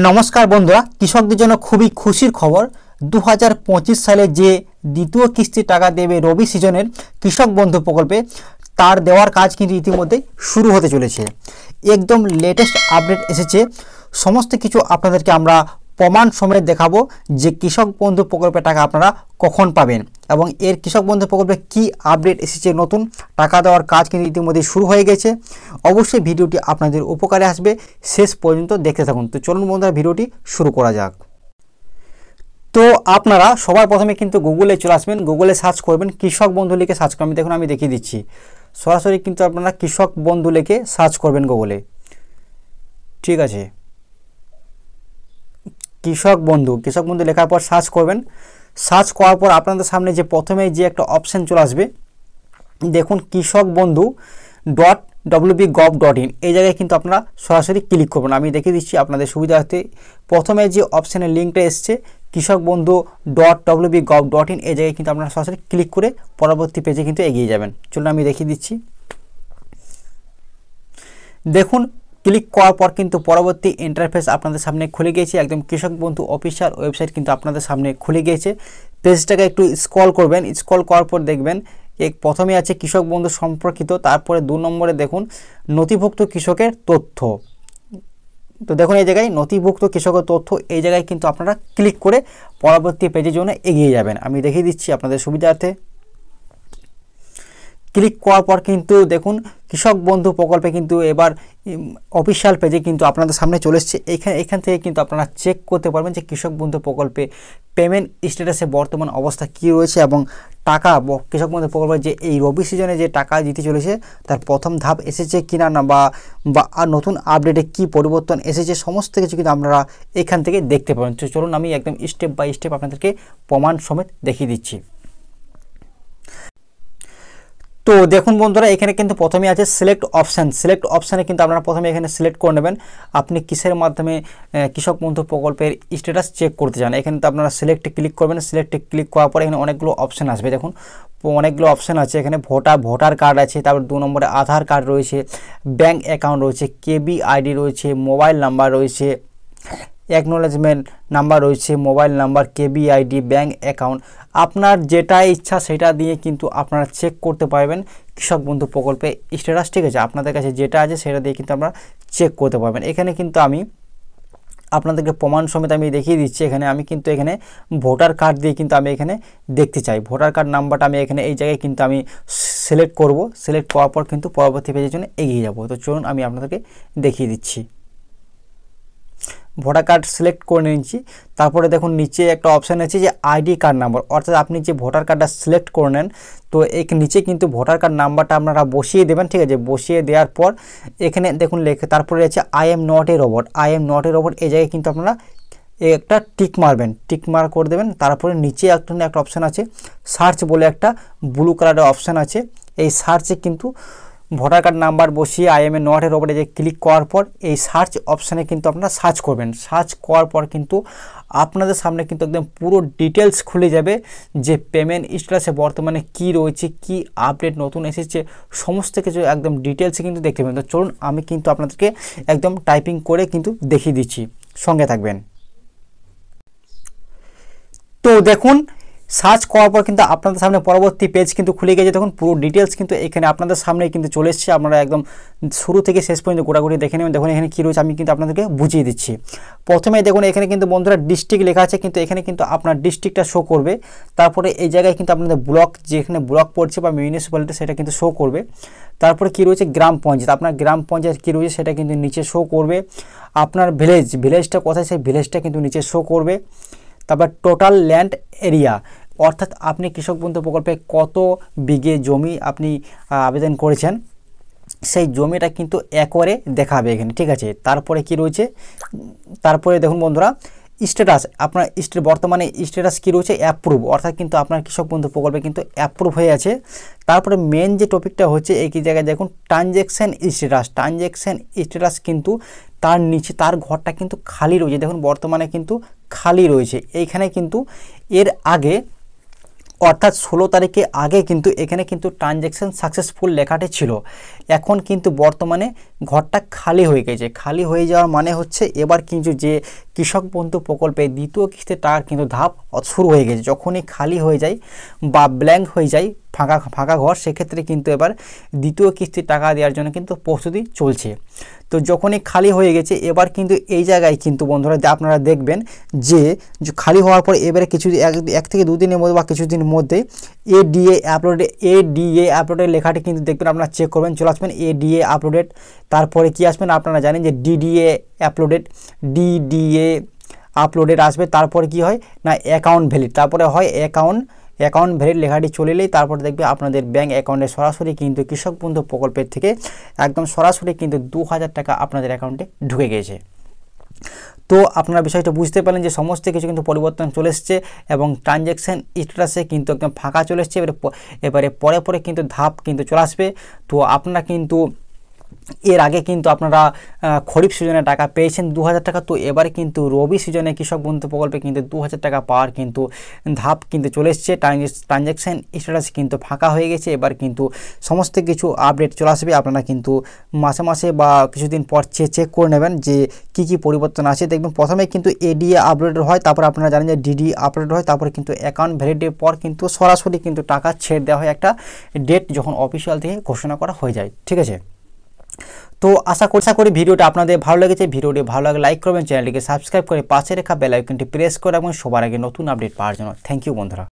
নমস্কার বন্ধুরা, কৃষকদের জন্য খুবই খুশির খবর। 2025 সালে যে দ্বিতীয় কিস্তি টাকা দেবে রবি সিজনের কৃষক বন্ধু প্রকল্পে, তার দেওয়ার কাজ কিন্তু ইতিমধ্যে শুরু হতে চলেছে। একদম লেটেস্ট আপডেট এসেছে। সমস্ত কিছু আপনাদেরকে আমরা প্রমাণ সমেত দেখাবো যে কৃষক বন্ধু প্রকল্পের টাকা আপনারা কখন পাবেন এবং এর কৃষক বন্ধু প্রকল্পে কি আপডেট এসেছে, নতুন টাকা দেওয়ার কাজ কিন্তু ইতিমধ্যে শুরু হয়ে গেছে। অবশ্যই ভিডিওটি আপনাদের উপকারে আসবে, শেষ পর্যন্ত দেখতে থাকুন। তো চলুন বন্ধুরা, ভিডিওটি শুরু করা যাক। তো আপনারা সবার প্রথমে কিন্তু গুগলে চলে আসবেন, গুগলে সার্চ করবেন কৃষক বন্ধু লিখে সার্চ করবেন। দেখুন আমি দেখিয়ে দিচ্ছি, সরাসরি কিন্তু আপনারা কৃষক বন্ধু লিখে সার্চ করবেন গুগলে। ঠিক আছে, কৃষক বন্ধু লেখার পর সার্চ করবেন। সার্চ করার পর আপনাদের সামনে যে প্রথমে যে একটা অপশান চলে আসবে, দেখুন কৃষক বন্ধু .wb.gov.in, এই জায়গায় কিন্তু আপনারা সরাসরি ক্লিক করবেন। আমি দেখিয়ে দিচ্ছি আপনাদের সুবিধার্থে। প্রথমে যে অপশানের লিঙ্কটা এসছে কৃষক বন্ধু .wb.gov.in, এই জায়গায় কিন্তু আপনারা সরাসরি ক্লিক করে পরবর্তী পেজে কিন্তু এগিয়ে যাবেন। চলুন আমি দেখিয়ে দিচ্ছি। দেখুন ক্লিক করার পর কিন্তু পরবর্তী ইন্টারফেস আপনাদের সামনে খুলে গিয়েছে। একদম কৃষক বন্ধু অফিসিয়াল ওয়েবসাইট কিন্তু আপনাদের সামনে খুলে গিয়েছে। পেজটাকে একটু স্ক্রল করবেন, স্ক্রল করার পর দেখবেন প্রথমে আছে কৃষক বন্ধু সম্পর্কিত, তারপরে 2 নম্বরে দেখুন নথিভুক্ত কৃষকের তথ্য। তো দেখুন এই জায়গায় নথিভুক্ত কৃষকের তথ্য, এই জায়গায় কিন্তু আপনারা ক্লিক করে পরবর্তী পেজের জন্য এগিয়ে যাবেন। আমি দেখিয়ে দিচ্ছি আপনাদের সুবিধার্থে। ক্লিক করার পর কিন্তু দেখুন কৃষক বন্ধু প্রকল্পে কিন্তু এবার অফিসিয়াল পেজে কিন্তু আপনাদের সামনে চলে এসছে। এখান থেকে কিন্তু আপনারা চেক করতে পারবেন যে কৃষক বন্ধু প্রকল্পে পেমেন্ট স্ট্যাটাসে বর্তমান অবস্থা কী রয়েছে এবং টাকা কৃষক বন্ধু প্রকল্পে যে এই রবি সিজনে যে টাকা দিতে চলেছে তার প্রথম ধাপ এসেছে কিনা না বা নতুন আপডেটে কি পরিবর্তন এসেছে, সমস্ত কিছু কিন্তু আপনারা এখান থেকে দেখতে পাবেন। তো চলুন আমি একদম স্টেপ বাই স্টেপ আপনাদেরকে প্রমাণ সমেত দেখিয়ে দিচ্ছি। তো দেখুন বন্ধুরা, এখানে কিন্তু প্রথমে আছে সিলেক্ট অপশানে কিন্তু আপনারা প্রথমে এখানে সিলেক্ট করে নেবেন আপনি কিসের মাধ্যমে কৃষক বন্ধু প্রকল্পের স্ট্যাটাস চেক করতে চান। এখানে তো আপনারা সিলেক্টে ক্লিক করবেন। সিলেক্টে ক্লিক করার পরে এখানে অনেকগুলো অপশান আসবে। দেখুন অনেকগুলো অপশান আছে। এখানে ভোটার কার্ড আছে, তারপর 2 নম্বরে আধার কার্ড রয়েছে, ব্যাঙ্ক অ্যাকাউন্ট রয়েছে, কেবিআইডি রয়েছে, মোবাইল নাম্বার রয়েছে, অ্যাকনোলেজমেন্ট নাম্বার রয়েছে, mobile number, KBID, bank account. আপনার যেটা ইচ্ছা সেটা দিয়ে কিন্তু আপনারা চেক করতে পারবেন কৃষক বন্ধু প্রকল্পে স্ট্যাটাস। ঠিক আছে, আপনাদের কাছে যেটা আছে সেটা দিয়ে কিন্তু আপনারা চেক করতে পারবেন। এখানে কিন্তু আমি আপনাদেরকে প্রমাণ সমেত আমি দেখিয়ে দিচ্ছি। এখানে ভোটার কার্ড দিয়ে কিন্তু আমি এখানে দেখতে চাই। ভোটার কার্ড নাম্বারটা আমি এখানে এই জায়গায় কিন্তু আমি সিলেক্ট করব। সিলেক্ট করার পর কিন্তু পরবর্তী পেজের জন্য এগিয়ে যাব। তো চলুন আমি আপনাদেরকে দেখিয়ে দিচ্ছি। ভোটার কার্ড সিলেক্ট করে নিচ্ছি। তারপরে দেখুন নিচে একটা অপশান আছে যে আইডি কার্ড নাম্বার, অর্থাৎ আপনি যে ভোটার কার্ডটা সিলেক্ট করে নেন তো নিচে কিন্তু ভোটার কার্ড নাম্বারটা আপনারা বসিয়ে দেবেন। ঠিক আছে, বসিয়ে দেওয়ার পর এখানে দেখুন লেখা, তারপরে আছে I am not a robot. এই জায়গায় কিন্তু আপনারা একটা টিক মারবেন, টিক মার করে দেবেন। তারপরে নিচে একটা অপশান আছে সার্চ বলে, একটা ব্লু কালারের অপশান আছে। এই সার্চে কিন্তু ভোটার কার্ড নাম্বার বসিয়ে আই এম এ নট এর ওপরে যে ক্লিক করার পর এই সার্চ অপশানে কিন্তু আপনারা সার্চ করবেন। সার্চ করার পর কিন্তু আপনাদের সামনে কিন্তু একদম পুরো ডিটেলস খুলে যাবে যে পেমেন্ট স্ট্যাটাসে বর্তমানে কি রয়েছে, কি আপডেট নতুন এসেছে, সমস্ত কিছু একদম ডিটেলসে কিন্তু দেখতে পাবেন। তো চলুন আমি কিন্তু আপনাদেরকে একদম টাইপিং করে কিন্তু দেখিয়ে দিচ্ছি, সঙ্গে থাকবেন। তো দেখুন সার্চ করার পর কিন্তু আপনাদের সামনে পরবর্তী পেজ কিন্তু খুলে গেছে। দেখুন পুরো ডিটেলস কিন্তু এখানে আপনাদের সামনে কিন্তু চলে এসেছে। আপনারা একদম শুরু থেকে শেষ পর্যন্ত গোটাগুটি দেখে নেবেন। দেখুন এখানে কী রয়েছে আমি কিন্তু আপনাদেরকে বুঝিয়ে দিচ্ছি। প্রথমে দেখুন এখানে কিন্তু বন্ধুরা ডিস্ট্রিক্ট লেখা আছে, কিন্তু এখানে কিন্তু আপনার ডিস্ট্রিক্টটা শো করবে। তারপরে এই জায়গায় কিন্তু আপনাদের ব্লক, যেখানে ব্লক পড়ছে বা মিউনিসিপ্যালিটি, সেটা কিন্তু শো করবে। তারপরে কী রয়েছে গ্রাম পঞ্চায়েত, আপনার গ্রাম পঞ্চায়েত কী রয়েছে সেটা কিন্তু নিচে শো করবে। আপনার ভিলেজটা কোথায় সেই ভিলেজটা কিন্তু নিচে শো করবে। তারপর টোটাল ল্যান্ড এরিয়া, অর্থাৎ আপনি কৃষক বন্ধু প্রকল্পে কত বিঘে জমি আপনি আবেদন করেছেন সেই জমিটা কিন্তু একরে দেখাবে এখানে। ঠিক আছে, তারপরে কি রয়েছে, তারপরে দেখুন বন্ধুরা স্ট্যাটাস, আপনার বর্তমানে স্ট্যাটাস কী রয়েছে অ্যাপ্রুভ, অর্থাৎ কিন্তু আপনার কৃষক বন্ধু প্রকল্পে কিন্তু অ্যাপ্রুভ হয়ে আছে। তারপরে মেন যে টপিকটা হচ্ছে একই জায়গায় দেখুন ট্রানজ্যাকশান স্ট্যাটাস কিন্তু তার নিচে তার ঘরটা কিন্তু খালি রয়েছে। দেখুন বর্তমানে কিন্তু খালি রয়েছে। এইখানে কিন্তু এর আগে অর্থাৎ 16 তারিখে আগে কিন্তু এখানে কিন্তু ট্রানজ্যাকশান সাকসেসফুল লেখাটি ছিল। এখন কিন্তু বর্তমানে ঘরটা খালি হয়ে গেছে। খালি হয়ে যাওয়ার মানে হচ্ছে এবার কিন্তু যে কৃষক বন্ধু প্রকল্পে দ্বিতীয় কিস্তির টাকা কিন্তু ধাপ শুরু হয়ে গেছে। যখনই খালি হয়ে যায় বা ব্ল্যাঙ্ক হয়ে যায় ফাঁকা ফাঁকা ঘর, সেক্ষেত্রে কিন্তু এবার দ্বিতীয় কিস্তির টাকা দেওয়ার জন্য কিন্তু প্রস্তুতি চলছে। তো যখনই খালি হয়ে গেছে এবার কিন্তু এই জায়গায় কিন্তু বন্ধুরা আপনারা দেখবেন যে খালি হওয়ার পর এবারে কিছু এক থেকে দুদিনের মধ্যে বা কিছুদিনের মধ্যে এডিএ আপলোডের লেখাটি কিন্তু দেখবেন, আপনারা চেক করবেন, চলে আসবেন এডিএ আপলোডেড, তারপরে কি আসবেন আপনারা জানেন যে ডিডিএ আপলোডেড আসবে। তারপরে কি হয় না অ্যাকাউন্ট ভ্যালিড, তারপরে হয় অ্যাকাউন্ট ভ্যালিড লেখাটি চলে এলেই তারপরে দেখবে আপনাদের ব্যাঙ্ক অ্যাকাউন্টে সরাসরি কিন্তু কৃষক বন্ধু প্রকল্পের থেকে একদম সরাসরি কিন্তু 2000 টাকা আপনাদের অ্যাকাউন্টে ঢুকে গেছে। তো আপনারা বিষয়টা বুঝতে পারলেন যে সমস্ত কিছু কিন্তু পরিবর্তন চলে এসছে এবং ট্রানজ্যাকশান স্ট্যাটাসে কিন্তু একদম ফাঁকা চলে এসছে। এবারে পরে কিন্তু ধাপ কিন্তু চলে আসবে। তো আপনারা কিন্তু এর আগে কিন্তু আপনারা খরিফ সিজনে টাকা পেয়েছেন 2000 টাকা, তো এবারে কিন্তু রবি সিজনে কৃষক বন্ধু প্রকল্পে কিন্তু 2000 টাকা পাওয়ার কিন্তু ধাপ কিন্তু চলে এসছে। ট্রানজ্যাকশান স্ট্যাটাস কিন্তু ফাঁকা হয়ে গেছে। এবার কিন্তু সমস্ত কিছু আপডেট চলে আসবে। আপনারা কিন্তু মাসে মাসে বা কিছুদিন পর চেক করে নেবেন যে কি পরিবর্তন আছে। দেখবেন প্রথমে কিন্তু এডিএ আপলোডেড হয়, তারপর আপনারা জানেন যে ডিডি আপলোড হয়, তারপরে কিন্তু অ্যাকাউন্ট ভ্যালিডের পর কিন্তু সরাসরি কিন্তু টাকা ছেড়ে দেওয়া হয় একটা ডেট যখন অফিসিয়াল থেকে ঘোষণা করা হয়ে যায়। ঠিক আছে, তো আশা করি ভিডিওটা আপনাদের ভালো লেগেছে। ভিডিওটি ভালো লাগলে লাইক করবেন, চ্যানেলটিকে সাবস্ক্রাইব করে পাশে রাখা বেল আইকনটি প্রেস করে এবং সবার আগে নতুন আপডেট পাওয়ার জন্য। থ্যাংক ইউ বন্ধুরা।